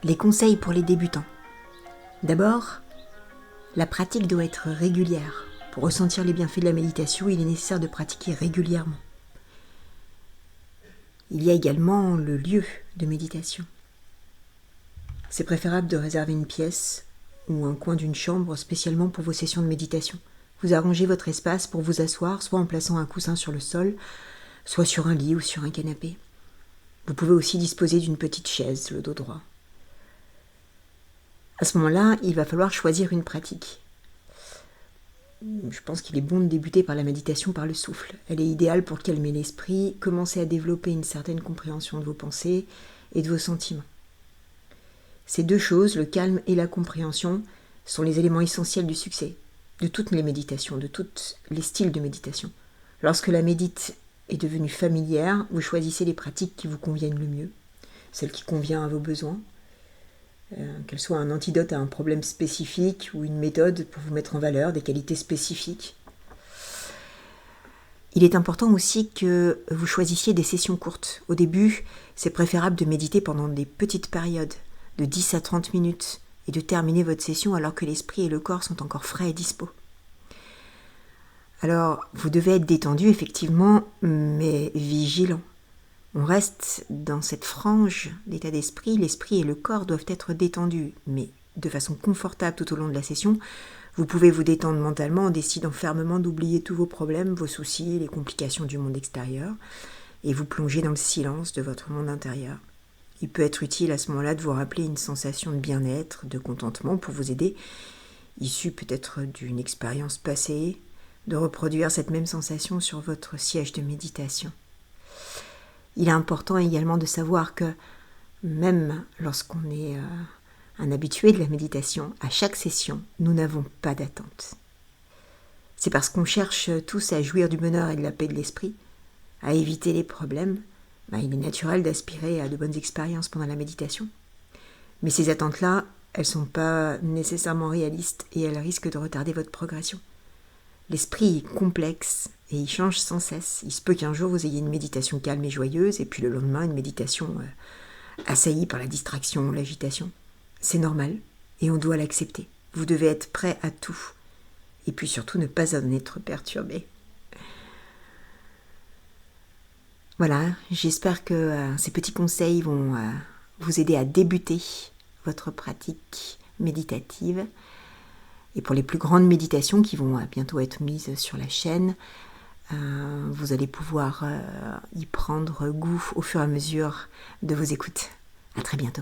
Les conseils pour les débutants. D'abord, la pratique doit être régulière. Pour ressentir les bienfaits de la méditation, il est nécessaire de pratiquer régulièrement. Il y a également le lieu de méditation. C'est préférable de réserver une pièce ou un coin d'une chambre spécialement pour vos sessions de méditation. Vous arrangez votre espace pour vous asseoir, soit en plaçant un coussin sur le sol, soit sur un lit ou sur un canapé. Vous pouvez aussi disposer d'une petite chaise, le dos droit. À ce moment-là, il va falloir choisir une pratique. Je pense qu'il est bon de débuter par la méditation par le souffle. Elle est idéale pour calmer l'esprit, commencer à développer une certaine compréhension de vos pensées et de vos sentiments. Ces deux choses, le calme et la compréhension, sont les éléments essentiels du succès, de toutes les méditations, de tous les styles de méditation. Lorsque la médite est devenue familière, vous choisissez les pratiques qui vous conviennent le mieux, celles qui conviennent à vos besoins, qu'elles soient un antidote à un problème spécifique ou une méthode pour vous mettre en valeur des qualités spécifiques. Il est important aussi que vous choisissiez des sessions courtes. Au début, c'est préférable de méditer pendant des petites périodes, de 10 à 30 minutes, et de terminer votre session alors que l'esprit et le corps sont encore frais et dispo. Alors, vous devez être détendu, effectivement, mais vigilant. On reste dans cette frange d'état d'esprit, l'esprit et le corps doivent être détendus, mais de façon confortable tout au long de la session. Vous pouvez vous détendre mentalement en décidant fermement d'oublier tous vos problèmes, vos soucis, les complications du monde extérieur, et vous plonger dans le silence de votre monde intérieur. Il peut être utile à ce moment-là de vous rappeler une sensation de bien-être, de contentement pour vous aider, issue peut-être d'une expérience passée, de reproduire cette même sensation sur votre siège de méditation. Il est important également de savoir que même lorsqu'on est un habitué de la méditation, à chaque session, nous n'avons pas d'attente. C'est parce qu'on cherche tous à jouir du bonheur et de la paix de l'esprit, à éviter les problèmes, il est naturel d'aspirer à de bonnes expériences pendant la méditation. Mais ces attentes-là, elles ne sont pas nécessairement réalistes et elles risquent de retarder votre progression. L'esprit est complexe et il change sans cesse. Il se peut qu'un jour vous ayez une méditation calme et joyeuse et puis le lendemain une méditation assaillie par la distraction, l'agitation. C'est normal et on doit l'accepter. Vous devez être prêt à tout et puis surtout ne pas en être perturbé. Voilà, j'espère que ces petits conseils vont vous aider à débuter votre pratique méditative. Et pour les plus grandes méditations qui vont bientôt être mises sur la chaîne, vous allez pouvoir y prendre goût au fur et à mesure de vos écoutes. À très bientôt.